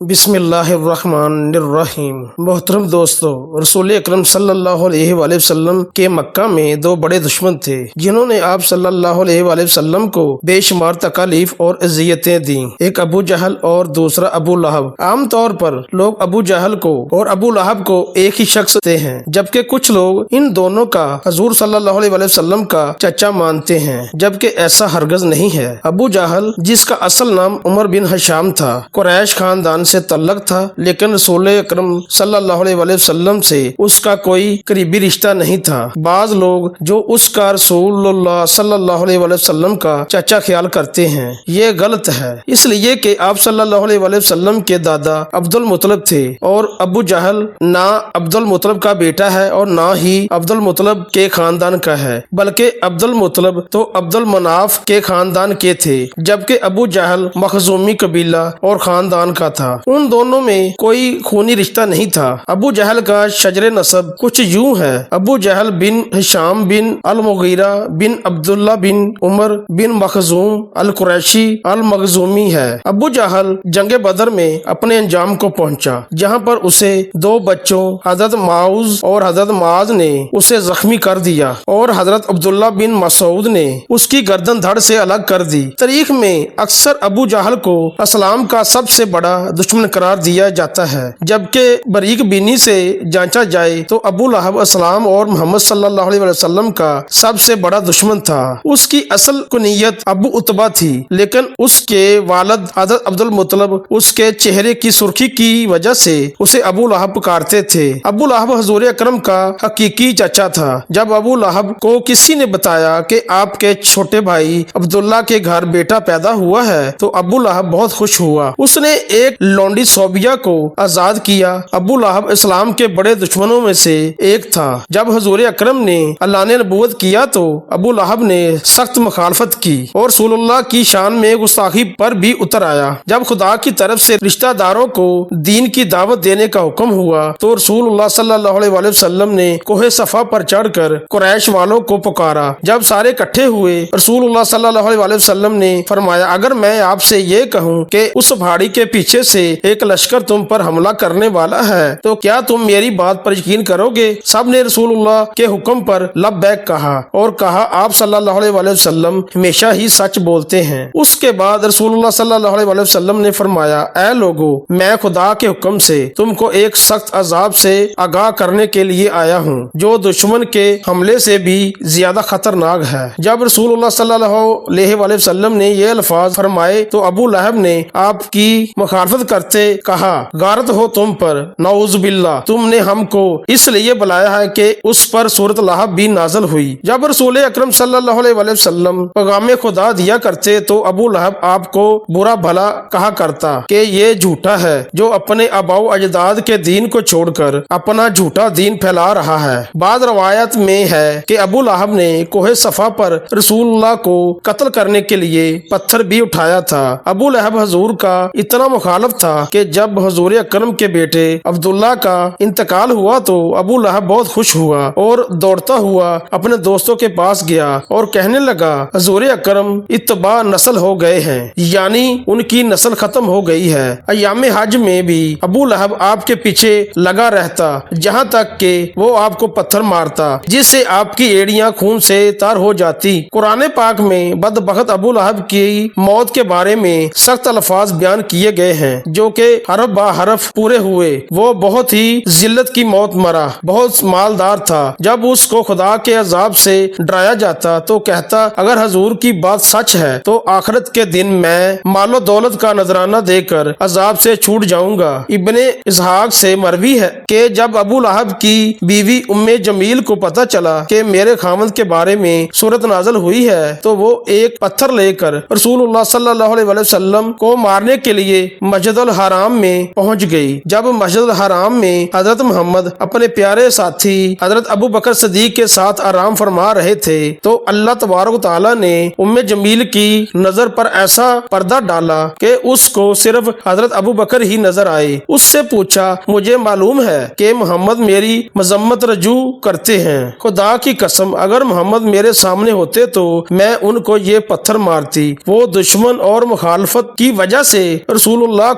بسم اللہ الرحمن الرحیم۔ محترم دوستو، رسول اکرم صلی اللہ علیہ وآلہ وسلم کے مکہ میں دو بڑے دشمن تھے جنہوں نے آپ صلی اللہ علیہ وآلہ وسلم کو بے شمار تکالیف اور اذیتیں دیں۔ ایک ابو جہل اور دوسرا ابو لہب۔ عام طور پر لوگ ابو جہل کو اور ابو لہب کو ایک ہی شخص سے ہیں، جبکہ کچھ لوگ ان دونوں کا حضور صلی اللہ علیہ وآلہ وسلم کا چچا مانتے ہیں، جبکہ ایسا ہرگز نہیں ہے۔ ابو جہل، جس کا اصل نام عمر بن ہشام تھا، قریش خاندان سے تعلق تھا، لیکن رسول اکرم صلی اللہ علیہ وآلہ وسلم سے اس کا کوئی قریبی رشتہ نہیں تھا۔ بعض لوگ جو اس کا رسول اللہ صلی اللہ علیہ وآلہ وسلم کا چچا خیال کرتے ہیں، یہ غلط ہے، اس لیے کہ آپ صلی اللہ علیہ وآلہ وسلم کے دادا عبد المطلب تھے، اور ابو جہل نہ عبد المطلب کا بیٹا ہے اور نہ ہی عبد المطلب کے خاندان کا ہے، بلکہ عبد المطلب تو عبد المناف کے خاندان کے تھے، جبکہ ابو جہل مخزومی قبیلہ اور خاندان کا تھا۔ ان دونوں میں کوئی خونی رشتہ نہیں تھا۔ ابو جہل کا شجر نسب کچھ یوں ہے: ابو جہل بن ہشام بن المغیرہ بن عبداللہ بن عمر بن مخزوم القریشی المخزومی ہے۔ ابو جہل جنگ بدر میں اپنے انجام کو پہنچا، جہاں پر اسے دو بچوں حضرت معوذ اور حضرت معاذ نے اسے زخمی کر دیا، اور حضرت عبداللہ بن مسعود نے اس کی گردن دھڑ سے الگ کر دی۔ تاریخ میں اکثر ابو جہل کو اسلام کا سب سے بڑا دشمن قرار دیا جاتا ہے، جبکہ باریک بینی سے جانچا جائے تو ابو لہب اسلام اور محمد صلی اللہ علیہ وسلم کا سب سے بڑا دشمن تھا۔ اس کی اصل کنیت ابو عتبہ تھی، لیکن اس کے والد حضرت عبد المطلب اس کے چہرے کی سرخی کی وجہ سے اسے ابو لہب پکارتے تھے۔ ابو لہب حضور اکرم کا حقیقی چچا تھا۔ جب ابو لہب کو کسی نے بتایا کہ آپ کے چھوٹے بھائی عبداللہ کے گھر بیٹا پیدا ہوا ہے تو ابو لہب بہت خوش ہوا۔ اس نے ایک لونڈی صوبیہ کو آزاد کیا۔ ابو لہب اسلام کے بڑے دشمنوں میں سے ایک تھا۔ جب حضور اکرم نے اللہ نے نبوت کیا تو ابو لہب نے سخت مخالفت کی اور رسول اللہ کی شان میں گستاخی پر بھی اتر آیا۔ جب خدا کی طرف سے رشتہ داروں کو دین کی دعوت دینے کا حکم ہوا تو رسول اللہ صلی اللہ علیہ وآلہ وسلم نے کوہ صفا پر چڑھ کر قریش والوں کو پکارا۔ جب سارے اکٹھے ہوئے، رسول اللہ صلی اللہ علیہ وآلہ وسلم نے فرمایا: اگر میں آپ سے یہ کہوں کہ اس پہاڑی کے پیچھے سے ایک لشکر تم پر حملہ کرنے والا ہے تو کیا تم میری بات پر یقین کرو گے؟ سب نے رسول اللہ کے حکم پر لبیک کہا اور کہا: آپ صلی اللہ علیہ وآلہ وسلم ہمیشہ ہی سچ بولتے ہیں۔ اس کے بعد رسول اللہ صلی اللہ علیہ وآلہ وسلم نے فرمایا: اے لوگو، میں خدا کے حکم سے تم کو ایک سخت عذاب سے آگاہ کرنے کے لیے آیا ہوں جو دشمن کے حملے سے بھی زیادہ خطرناک ہے۔ جب رسول اللہ صلی اللہ علیہ وآلہ وسلم نے یہ الفاظ فرمائے تو ابو لہب نے آپ کی مخالفت کرتے کہا: غارت ہو تم پر، نعوذ باللہ، تم نے ہم کو اس لیے بلایا ہے کہ اس پر سورۃ لہب بھی نازل ہوئی۔ جب رسول اکرم صلی اللہ علیہ وآلہ وسلم پیغام خدا دیا کرتے تو ابو لہب آپ کو برا بھلا کہا کرتا کہ یہ جھوٹا ہے جو اپنے آباء و اجداد کے دین کو چھوڑ کر اپنا جھوٹا دین پھیلا رہا ہے۔ بعض روایت میں ہے کہ ابو لہب نے کوہ صفا پر رسول اللہ کو قتل کرنے کے لیے پتھر بھی اٹھایا تھا۔ ابو لہب حضور کا اتنا مخالف تھا کہ جب حضور اکرم کے بیٹے عبداللہ کا انتقال ہوا تو ابو لہب بہت خوش ہوا اور دوڑتا ہوا اپنے دوستوں کے پاس گیا اور کہنے لگا: حضور اکرم اتباع نسل ہو گئے ہیں، یعنی ان کی نسل ختم ہو گئی ہے۔ ایام حج میں بھی ابو لہب آپ کے پیچھے لگا رہتا جہاں تک کہ وہ آپ کو پتھر مارتا، جس سے آپ کی ایڑیاں خون سے تر ہو جاتی۔ قرآن پاک میں بدبخت ابو لہب کی موت کے بارے میں سخت الفاظ بیان کیے گئے ہیں جو کہ حرف با حرف پورے ہوئے۔ وہ بہت ہی ذلت کی موت مرا، بہت مالدار تھا۔ جب اس کو خدا کے عذاب سے ڈرایا جاتا تو کہتا: اگر حضور کی بات سچ ہے تو آخرت کے دن میں مال و دولت کا نذرانہ دے کر عذاب سے چھوٹ جاؤں گا۔ ابن اسحاق سے مروی ہے کہ جب ابو لہب کی بیوی ام جمیل کو پتہ چلا کہ میرے خاوند کے بارے میں سورت نازل ہوئی ہے تو وہ ایک پتھر لے کر رسول اللہ صلی اللہ علیہ وسلم کو مارنے کے لیے مسجد الحرام میں پہنچ گئی۔ جب مسجد الحرام میں حضرت محمد اپنے پیارے ساتھی حضرت ابو بکر صدیق کے ساتھ آرام فرما رہے تھے تو اللہ تبارک و تعالیٰ نے ام جمیل کی نظر پر ایسا پردہ ڈالا کہ اس کو صرف حضرت ابو بکر ہی نظر آئے۔ اس سے پوچھا: مجھے معلوم ہے کہ محمد میری مذمت رجوع کرتے ہیں، خدا کی قسم اگر محمد میرے سامنے ہوتے تو میں ان کو یہ پتھر مارتی۔ وہ دشمن اور مخالفت کی وجہ سے رسول اللہ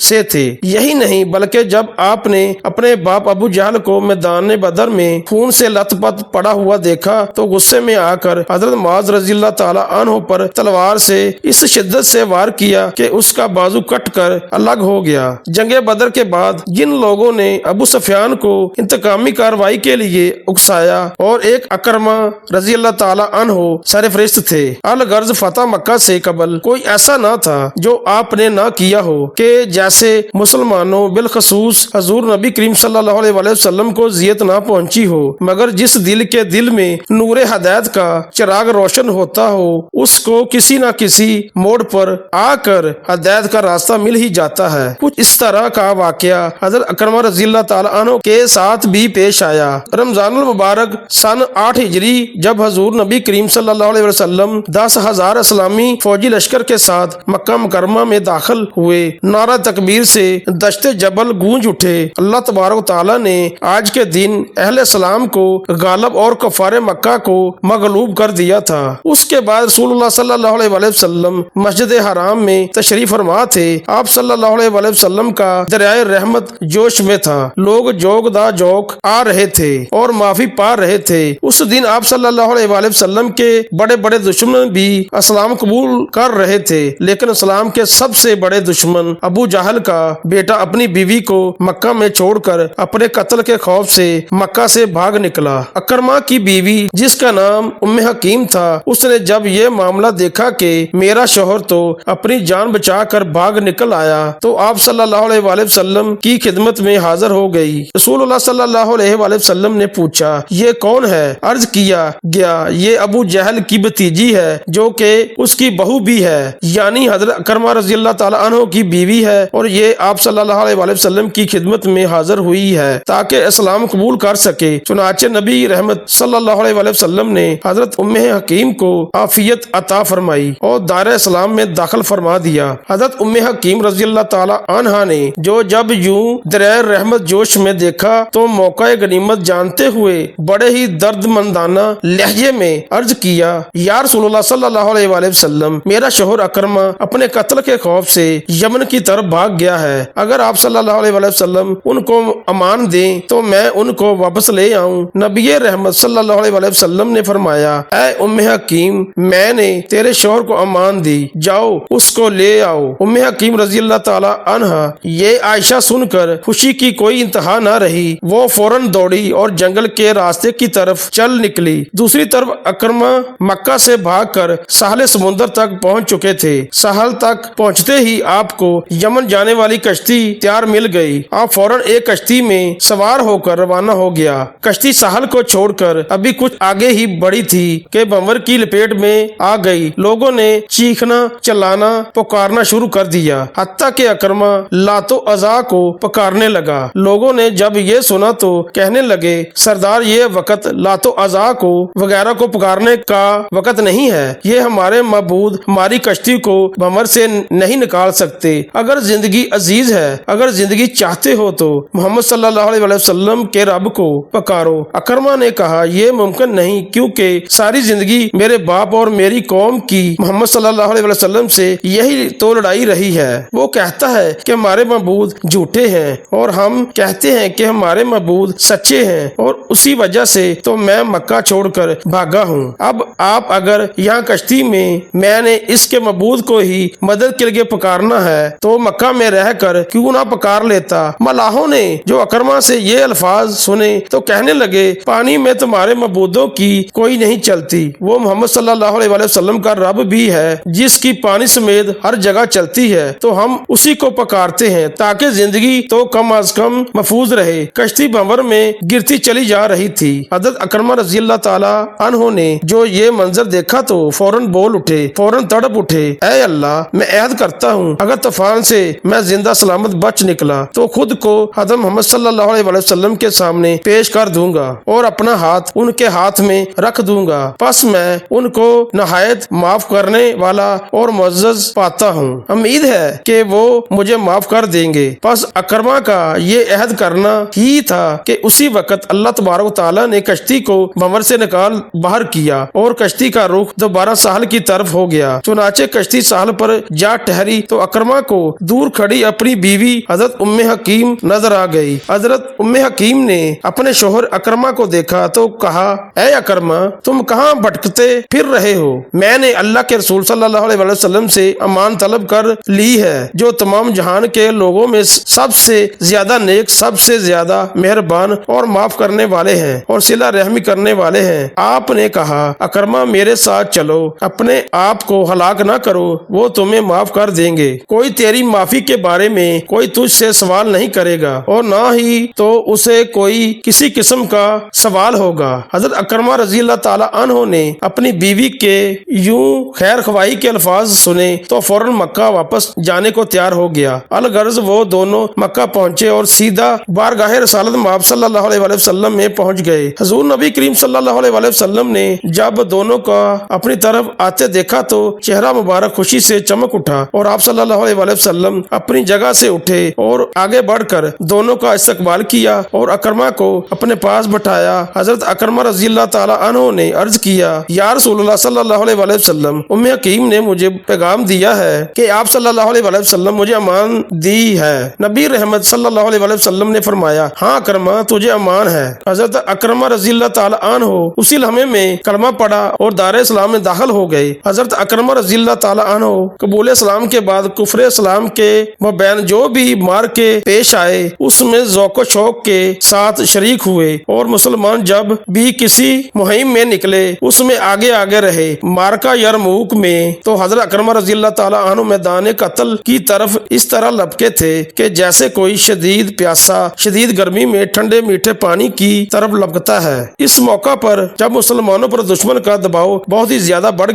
سے تھے۔ یہی نہیں بلکہ جب آپ نے اپنے باپ ابو جہل کو میدان بدر میں خون سے لت پت پڑا ہوا دیکھا تو غصے میں آ کر حضرت معاذ رضی اللہ تعالی عنہ پر تلوار سے اس شدت سے وار کیا کہ اس کا بازو کٹ کر الگ ہو گیا۔ جنگ بدر کے بعد جن لوگوں نے ابو سفیان کو انتقامی کارروائی کے لیے اکسایا اور ایک اکرمہ رضی اللہ تعالی عنہ سرفرست تھے۔ الغرض فتح مکہ سے قبل کوئی ایسا نہ تھا جو آپ نے نہ کیا ہو کہ جیسے مسلمانوں بالخصوص حضور نبی کریم صلی اللہ علیہ وآلہ وسلم کو اذیت نہ پہنچی ہو، مگر جس دل کے دل میں نور ہدایت کا چراغ روشن ہوتا ہو اس کو کسی نہ کسی موڑ پر آ کر ہدایت کا راستہ مل ہی جاتا ہے۔ کچھ اس طرح کا واقعہ حضرت اکرمہ رضی اللہ تعالی عنہ کے ساتھ بھی پیش آیا۔ رمضان المبارک سن 8 ہجری جب حضور نبی کریم صلی اللہ علیہ وسلم 10,000 اسلامی فوجی لشکر کے ساتھ مکہ مکرمہ میں داخل ہوئے، نعرہ تکبیر سے دشت جبل گونج اٹھے۔ اللہ تبارک و تعالی نے آج کے دن اہل اسلام کو غالب اور کفار مکہ کو مغلوب کر دیا تھا۔ اس کے بعد رسول اللہ صلی اللہ علیہ وآلہ وسلم مسجد حرام میں تشریف فرما تھے۔ آپ صلی اللہ علیہ وآلہ وسلم کا دریائے رحمت جوش میں تھا، لوگ جوگ دا جوک آ رہے تھے اور معافی پا رہے تھے۔ اس دن آپ صلی اللہ علیہ وآلہ وسلم کے بڑے بڑے دشمن بھی اسلام قبول کر رہے تھے، لیکن اسلام کے سب سے بڑے دشمن ابو جہل کا بیٹا اپنی بیوی کو مکہ میں چھوڑ کر اپنے قتل کے خوف سے مکہ سے بھاگ نکلا۔ اکرمہ کی بیوی جس کا نام ام حکیم تھا، اس نے جب یہ معاملہ دیکھا کہ میرا شوہر تو اپنی جان بچا کر بھاگ نکل آیا تو آپ صلی اللہ علیہ وآلہ وسلم کی خدمت میں حاضر ہو گئی۔ رسول اللہ صلی اللہ علیہ وآلہ وسلم نے پوچھا یہ کون ہے؟ عرض کیا گیا یہ ابو جہل کی بھتیجی ہے جو کہ اس کی بہو بھی ہے، یعنی حضرت اکرمہ رضی اللہ تعالی عنہ کی بیوی ہے، اور یہ آپ صلی اللہ علیہ وآلہ وسلم کی خدمت میں حاضر ہوئی ہے تاکہ اسلام قبول کر سکے۔ چنانچہ نبی رحمت صلی اللہ علیہ وآلہ وسلم نے حضرت ام حکیم کو عافیت عطا فرمائی اور دار اسلام میں داخل فرما دیا۔ حضرت ام حکیم رضی اللہ تعالی عنہا نے جو جب یوں دریائے رحمت جوش میں دیکھا تو موقع غنیمت جانتے ہوئے بڑے ہی درد مندانہ لہجے میں عرض کیا یا رسول اللہ صلی اللہ علیہ وآلہ وسلم، میرا شوہر اکرمہ اپنے قتل کے خوف سے یمن کی طرف بھاگ گیا ہے، اگر آپ صلی اللہ علیہ وآلہ وسلم ان کو امان دیں تو میں ان کو واپس لے آؤں۔ نبی رحمت صلی اللہ علیہ وآلہ وسلم نے فرمایا اے ام حکیم، میں نے تیرے شوہر کو امان دی، جاؤ اس کو لے آؤ۔ ام حکیم رضی اللہ تعالی عنہا یہ عائشہ سن کر خوشی کی کوئی انتہا نہ رہی، وہ فوراً دوڑی اور جنگل کے راستے کی طرف چل نکلی۔ دوسری طرف اکرمہ مکہ سے بھاگ کر ساحل سمندر تک پہنچ چکے تھے۔ ساحل تک پہنچتے ہی آپ کو یمن جانے والی کشتی تیار مل گئی۔ آپ فوراً ایک کشتی میں سوار ہو کر روانہ ہو گیا۔ کشتی ساحل کو چھوڑ کر ابھی کچھ آگے ہی بڑھی تھی کہ بمبر کی لپیٹ میں آ گئی۔ لوگوں نے چیخنا چلانا پکارنا شروع کر دیا، حتیٰ کہ اکرمہ لات و عزا کو پکارنے لگا۔ لوگوں نے جب یہ سنا تو کہنے لگے سردار یہ وقت لات و عزا کو وغیرہ کو پکارنے کا وقت نہیں ہے، یہ ہمارے معبود ہماری کشتی کو بمبر سے نہیں نکال سکتے۔ اگر زندگی عزیز ہے، اگر زندگی چاہتے ہو تو محمد صلی اللہ علیہ وسلم کے رب کو پکارو۔ اکرمہ نے کہا یہ ممکن نہیں، کیونکہ ساری زندگی میرے باپ اور میری قوم کی محمد صلی اللہ علیہ وسلم سے یہی تو لڑائی رہی ہے۔ وہ کہتا ہے کہ ہمارے معبود جھوٹے ہیں اور ہم کہتے ہیں کہ ہمارے معبود سچے ہیں، اور اسی وجہ سے تو میں مکہ چھوڑ کر بھاگا ہوں۔ اب آپ اگر یہاں کشتی میں نے اس کے معبود کو ہی مدد کے لیے پکارنا ہے تو مکہ میں رہ کر کیوں نہ پکار لیتا۔ ملاحوں نے جو اکرمہ سے یہ الفاظ سنے تو کہنے لگے پانی میں تمہارے معبودوں کی کوئی نہیں چلتی، وہ محمد صلی اللہ علیہ وسلم کا رب بھی ہے جس کی پانی سمیت ہر جگہ چلتی ہے، تو ہم اسی کو پکارتے ہیں تاکہ زندگی تو کم از کم محفوظ رہے۔ کشتی بمبر میں گرتی چلی جا رہی تھی۔ حضرت اکرمہ رضی اللہ تعالی عنہ نے جو یہ منظر دیکھا تو فوراً بول اٹھے، فوراً تڑپ اٹھے، اے اللہ میں عہد کرتا ہوں اگر طوفان سے میں زندہ سلامت بچ نکلا تو خود کو حضرت محمد صلی اللہ علیہ وسلم کے سامنے پیش کر دوں گا اور اپنا ہاتھ ان کے ہاتھ میں رکھ دوں گا، پس میں ان کو نہایت معاف کرنے والا اور معزز پاتا ہوں، امید ہے کہ وہ مجھے معاف کر دیں گے۔ پس اکرمہ کا یہ عہد کرنا ہی تھا کہ اسی وقت اللہ تبارک و تعالیٰ نے کشتی کو بمبر سے نکال باہر کیا اور کشتی کا رخ دوبارہ ساحل کی طرف ہو گیا۔ چنانچہ کشتی ساحل پر جا ٹھہری تو اکرمہ کو دور دور کھڑی اپنی بیوی حضرت ام حکیم نظر آ گئی۔ حضرت ام حکیم نے اپنے شوہر اکرمہ کو دیکھا تو کہا، اے اکرمہ، تم کہاں بھٹکتے پھر رہے ہو؟ میں نے اللہ کے رسول صلی اللہ علیہ وسلم سے امان طلب کر لی ہے، جو تمام جہان کے لوگوں میں سب سے زیادہ نیک، سب سے زیادہ مہربان اور معاف کرنے والے ہیں اور صلہ رحمی کرنے والے ہیں۔ آپ نے کہا، اکرمہ میرے ساتھ چلو، اپنے آپ کو ہلاک نہ کرو، وہ تمہیں معاف کر دیں گے۔ کوئی تیری معافی کے بارے میں کوئی تجھ سے سوال نہیں کرے گا اور نہ ہی تو اسے کوئی کسی قسم کا سوال ہوگا۔ حضرت اکرمہ رضی اللہ تعالی عنہ نے اپنی بیوی کے یوں خیر خواہی کے الفاظ سنے تو فوراً مکہ واپس جانے کو تیار ہو گیا۔ الغرض وہ دونوں مکہ پہنچے اور سیدھا بارگاہ رسالت مآب صلی اللہ علیہ وسلم میں پہنچ گئے۔ حضور نبی کریم صلی اللہ علیہ وسلم نے جب دونوں کا اپنی طرف آتے دیکھا تو چہرہ مبارک خوشی سے چمک اٹھا اور آپ صلی اللہ علیہ وسلم اپنی جگہ سے اٹھے اور آگے بڑھ کر دونوں کا استقبال کیا اور اکرمہ کو اپنے پاس بٹھایا۔ حضرت اکرمہ رضی اللہ تعالی عنہ نے عرض کیا، یا رسول اللہ صلی اللہ علیہ وسلم، ام حکیم نے مجھے پیغام دیا ہے کہ آپ صلی اللہ علیہ وسلم مجھے امان دی ہے۔ نبی رحمت صلی اللہ علیہ وسلم نے فرمایا، ہاں اکرمہ، تجھے امان ہے۔ حضرت اکرمہ رضی اللہ تعالی عنہ اسی لمحے میں کلمہ پڑھا اور دار اسلام میں داخل ہو گئے۔ حضرت اکرمہ رضی اللہ تعالی عنہ قبول اسلام کے بعد کفر اسلام کے مابین جو بھی مار کے پیش آئے اس میں ذوق و شوق کے ساتھ شریک ہوئے اور مسلمان جب بھی کسی مہم میں نکلے اس میں آگے آگے رہے۔ مارکہ یرموک میں تو حضرت اکرمہ رضی اللہ تعالی عنہ میدان قتل کی طرف اس طرح لپکے تھے کہ جیسے کوئی شدید پیاسا شدید گرمی میں ٹھنڈے میٹھے پانی کی طرف لپکتا ہے۔ اس موقع پر جب مسلمانوں پر دشمن کا دباؤ بہت ہی زیادہ بڑھ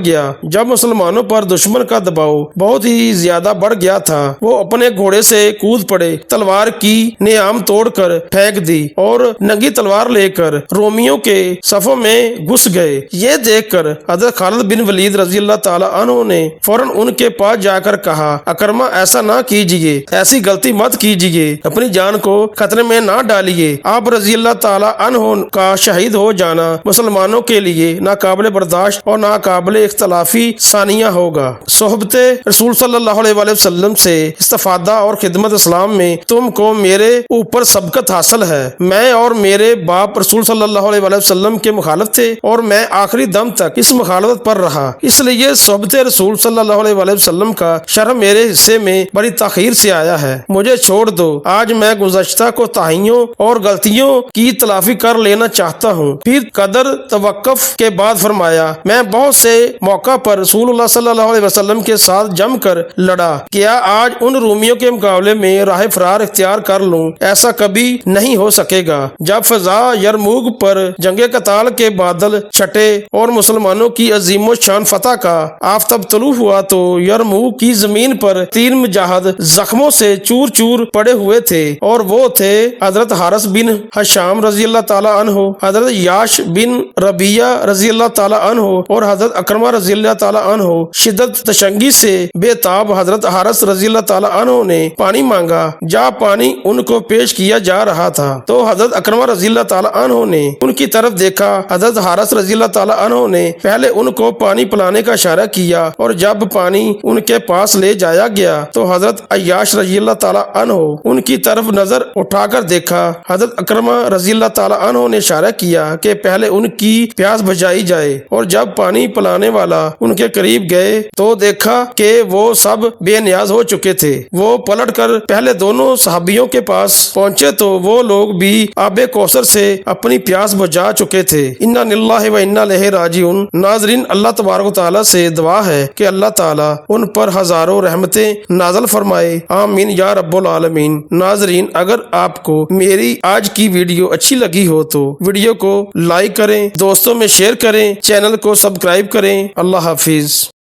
گیا تھا، وہ اپنے گھوڑے سے کود پڑے، تلوار کی نیام توڑ کر پھینک دی اور ننگی تلوار لے کر رومیوں کے صفوں میں گھس گئے۔ یہ دیکھ کر حضرت خالد بن ولید رضی اللہ تعالی عنہ نے فوراً ان کے پاس جا کر کہا، اکرمہ ایسا نہ کیجیے، ایسی غلطی مت کیجیے، اپنی جان کو خطرے میں نہ ڈالیے۔ آپ رضی اللہ تعالی عنہ کا شہید ہو جانا مسلمانوں کے لیے ناقابل برداشت اور ناقابل اختلافی ثانیہ ہوگا۔ صحبت رسول صلی اللہ علیہ وسلم سے استفادہ اور خدمت اسلام میں تم کو میرے اوپر سبقت حاصل ہے۔ میں اور میرے باپ رسول صلی اللہ علیہ وسلم کے مخالف تھے اور میں آخری دم تک اس مخالفت پر رہا، اس لیے صحبت رسول صلی اللہ علیہ وسلم کا شرح میرے حصے میں بڑی تاخیر سے آیا ہے۔ مجھے چھوڑ دو، آج میں گزشتہ کوتاہیوں اور غلطیوں کی تلافی کر لینا چاہتا ہوں۔ پھر قدر توقف کے بعد فرمایا، میں بہت سے موقع پر رسول اللہ صلی اللہ علیہ وسلم کے ساتھ جم کر لڑا، کیا آج ان رومیوں کے مقابلے میں راہ فرار اختیار کر لوں؟ ایسا کبھی نہیں ہو سکے گا۔ جب فضا یرموک پر جنگ قتال کے بادل چھٹے اور مسلمانوں کی عظیم و شان فتح کا آفتاب طلوع ہوا تو یرموک کی زمین پر 3 مجاہد زخموں سے چور چور پڑے ہوئے تھے اور وہ تھے حضرت حارث بن ہشام رضی اللہ تعالی عنہ، حضرت یاش بن ربیہ رضی اللہ تعالی عنہ اور حضرت اکرمہ رضی اللہ تعالی عنہ۔ شدت تشنگی سے بے تاب حضرت حارث رضی اللہ تعالی عنہ نے پانی مانگا۔ جب پانی ان کو پیش کیا جا رہا تھا تو حضرت اکرمہ رضی اللہ تعالی عنہ نے ان کی طرف دیکھا۔ حضرت حارث رضی اللہ تعالی عنہ نے پہلے ان کو پانی پلانے کا اشارہ کیا اور جب پانی ان کے پاس لے جایا گیا تو حضرت عیاش رضی اللہ تعالی عنہ ان کی طرف نظر اٹھا کر دیکھا۔ حضرت اکرمہ رضی اللہ تعالی عنہ نے اشارہ کیا کہ پہلے ان کی پیاس بجھائی جائے اور جب پانی پلانے والا ان کے قریب گئے تو دیکھا کہ وہ سب بے نیاز ہو چکے تھے۔ وہ پلٹ کر پہلے دونوں صحابیوں کے پاس پہنچے تو وہ لوگ بھی آب کوثر سے اپنی پیاس بجھا چکے تھے۔ انا للہ و انا الیہ راجعون۔ ناظرین، اللہ تبارک و تعالیٰ سے دعا ہے کہ اللہ تعالیٰ ان پر ہزاروں رحمتیں نازل فرمائے، آمین یا رب العالمین۔ ناظرین، اگر آپ کو میری آج کی ویڈیو اچھی لگی ہو تو ویڈیو کو لائک کریں، دوستوں میں شیئر کریں، چینل کو سبسکرائب کریں۔ اللہ حافظ۔